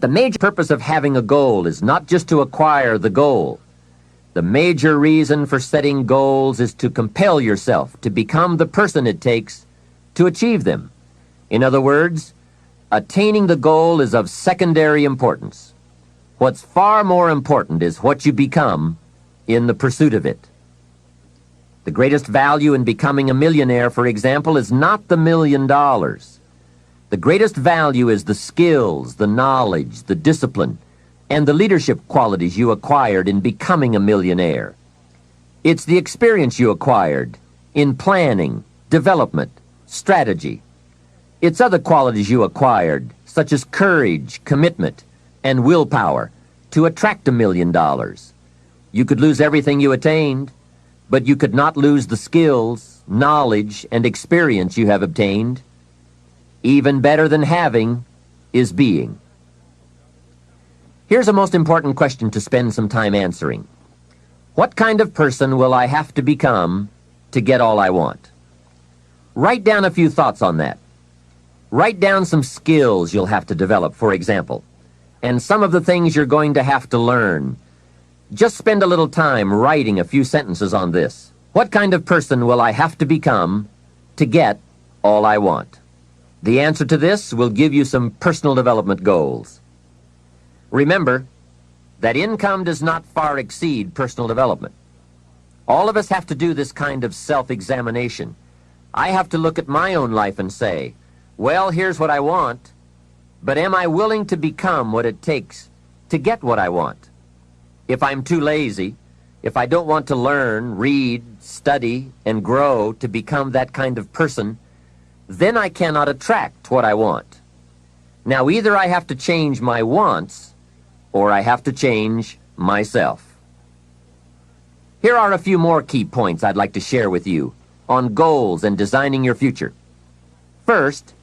The major purpose of having a goal is not just to acquire the goal. The major reason for setting goals is to compel yourself to become the person it takes to achieve them. In other words, attaining the goal is of secondary importance. What's far more important is what you become in the pursuit of it. The greatest value in becoming a millionaire, for example, is not the $1 million. The greatest value is the skills, the knowledge, the discipline, and the leadership qualities you acquired in becoming a millionaire. It's the experience you acquired in planning, development, strategy. It's other qualities you acquired, such as courage, commitment, and willpower, to attract $1 million. You could lose everything you attained, but you could not lose the skills, knowledge, and experience you have obtained. Even better than having is being. Here's a most important question to spend some time answering. What kind of person will I have to become to get all I want? Write down a few thoughts on that. Write down some skills you'll have to develop, for example, and some of the things you're going to have to learn. Just spend a little time writing a few sentences on this. What kind of person will I have to become to get all I want? The answer to this will give you some personal development goals. Remember that income does not far exceed personal development. All of us have to do this kind of self-examination. I have to look at my own life and say, well, here's what I want, but am I willing to become what it takes to get what I want? If I'm too lazy, if I don't want to learn, read, study, and grow to become that kind of person, then I cannot attract what I want. Now, either I have to change my wants, or I have to change myself. Here are a few more key points I'd like to share with you on goals and designing your future. First,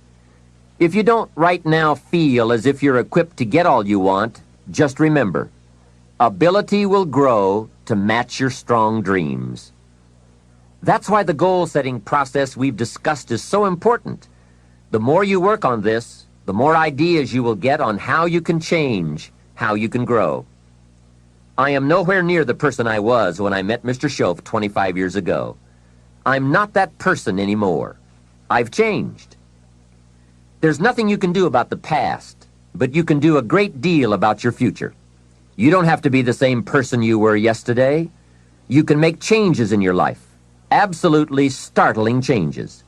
if you don't right now feel as if you're equipped to get all you want, just remember, ability will grow to match your strong dreams. That's why the goal-setting process we've discussed is so important. The more you work on this, the more ideas you will get on how you can change, how you can grow. I am nowhere near the person I was when I met Mr. Shoaf 25 years ago. I'm not that person anymore. I've changed. There's nothing you can do about the past, but you can do a great deal about your future. You don't have to be the same person you were yesterday. You can make changes in your life, absolutely startling changes,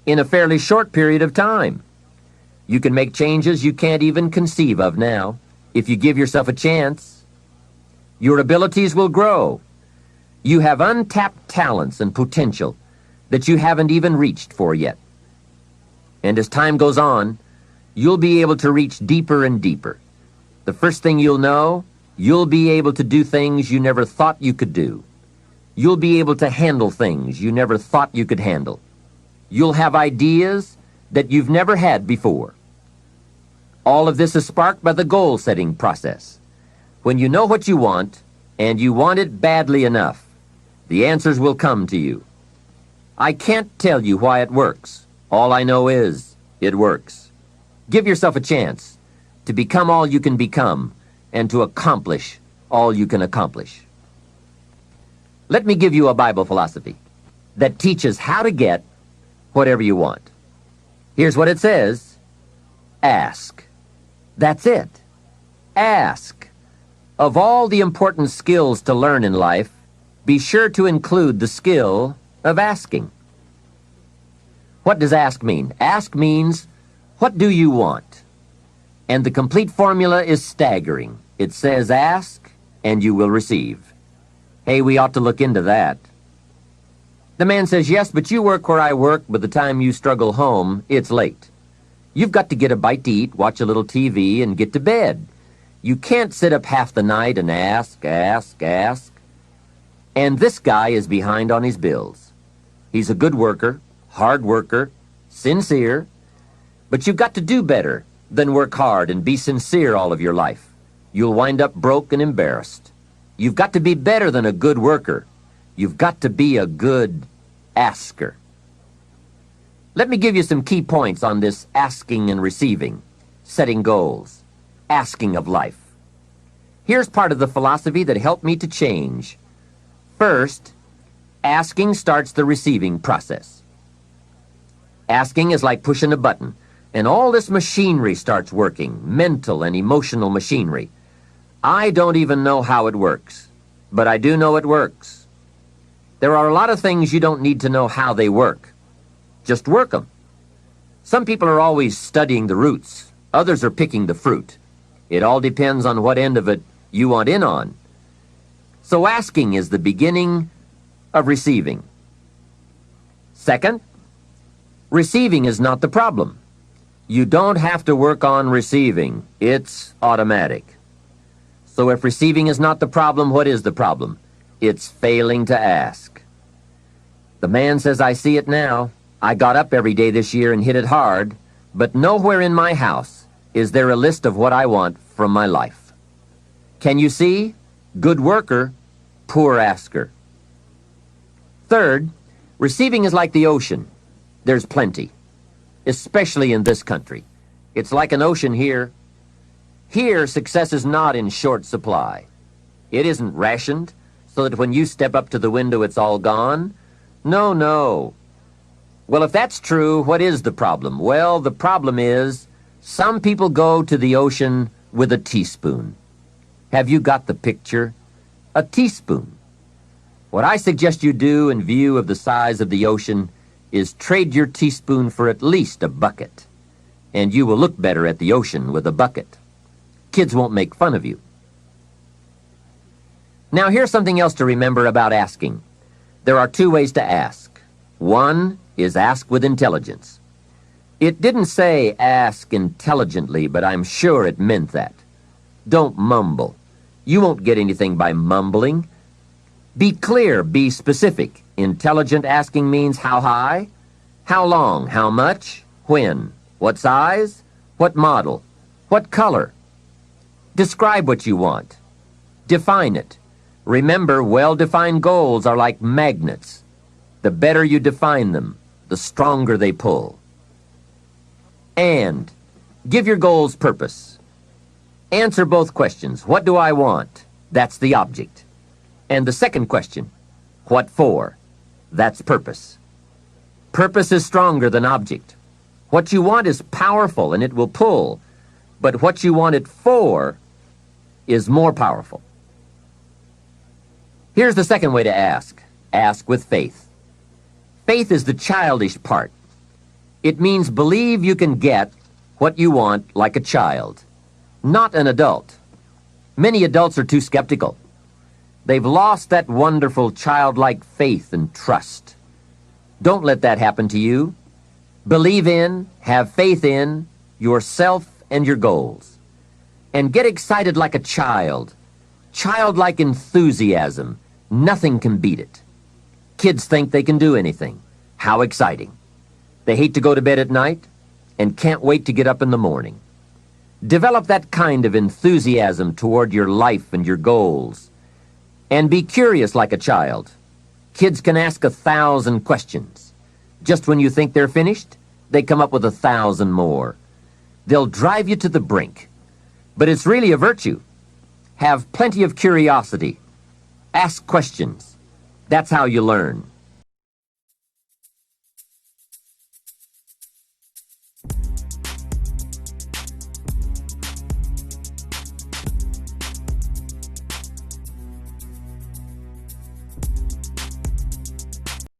in a fairly short period of time. You can make changes you can't even conceive of now, if you give yourself a chance. Your abilities will grow. You have untapped talents and potential that you haven't even reached for yet. And as time goes on, you'll be able to reach deeper and deeper. The first thing you'll know, you'll be able to do things you never thought you could do. You'll be able to handle things you never thought you could handle. You'll have ideas that you've never had before. All of this is sparked by the goal-setting process. When you know what you want, and you want it badly enough, the answers will come to you. I can't tell you why it works. All I know is, it works. Give yourself a chance to become all you can become and to accomplish all you can accomplish. Let me give you a Bible philosophy that teaches how to get whatever you want. Here's what it says: ask. That's it. Ask. Of all the important skills to learn in life, be sure to include the skill of asking. What does ask mean? Ask means, what do you want? And the complete formula is staggering. It says ask, and you will receive. Hey, we ought to look into that. The man says, yes, but you work where I work. By the time you struggle home, it's late. You've got to get a bite to eat, watch a little TV, and get to bed. You can't sit up half the night and ask. And this guy is behind on his bills. He's a good worker, hard worker, sincere, but you've got to do better than work hard and be sincere all of your life. You'll wind up broke and embarrassed. You've got to be better than a good worker. You've got to be a good asker. Let me give you some key points on this asking and receiving, setting goals. asking of life. Here's part of the philosophy that helped me to change. First, asking starts the receiving process. Asking is like pushing a button, and all this machinery starts working, mental and emotional machinery. I don't even know how it works, but I do know it works. There are a lot of things you don't need to know how they work. Just work them. Some people are always studying the roots. Others are picking the fruit. It all depends on what end of it you want in on. So asking is the beginning of receiving. Second, receiving is not the problem. You don't have to work on receiving. It's automatic. So if receiving is not the problem, what is the problem? It's failing to ask. The man says, I see it now. I got up every day this year and hit it hard, but nowhere in my house is there a list of what I want from my life. Can you see? Good worker, poor asker. Third, receiving is like the ocean. There's plenty, especially in this country. It's like an ocean here. Here, success is not in short supply. It isn't rationed so that when you step up to the window, it's all gone. No, no. Well, if that's true, what is the problem? Well, the problem is some people go to the ocean with a teaspoon. Have you got the picture? A teaspoon. What I suggest you do in view of the size of the ocean is trade your teaspoon for at least a bucket, and you will look better at the ocean with a bucket. Kids won't make fun of you. Now, here's something else to remember about asking. There are two ways to ask. One is ask with intelligence. It didn't say ask intelligently, but I'm sure it meant that. Don't mumble. You won't get anything by mumbling. Be clear, be specific. Intelligent asking means how high, how long, how much, when, what size, what model, what color. Describe what you want. Define it. Remember, well-defined goals are like magnets. The better you define them, the stronger they pull. And give your goals purpose. Answer both questions. What do I want? That's the object. And the second question, what for? That's purpose. Purpose is stronger than object. What you want is powerful and it will pull, but what you want it for is more powerful. Here's the second way to ask. Ask with faith. Faith is the childish part. It means believe you can get what you want like a child, not an adult. Many adults are too skeptical. They've lost that wonderful childlike faith and trust. Don't let that happen to you. Believe in, have faith in yourself and your goals. And get excited like a child. Childlike enthusiasm. Nothing can beat it. Kids think they can do anything. How exciting. They hate to go to bed at night and can't wait to get up in the morning. Develop that kind of enthusiasm toward your life and your goals. And be curious like a child. Kids can ask 1,000 questions. Just when you think they're finished, they come up with 1,000 more. They'll drive you to the brink. But it's really a virtue. Have plenty of curiosity. Ask questions. That's how you learn.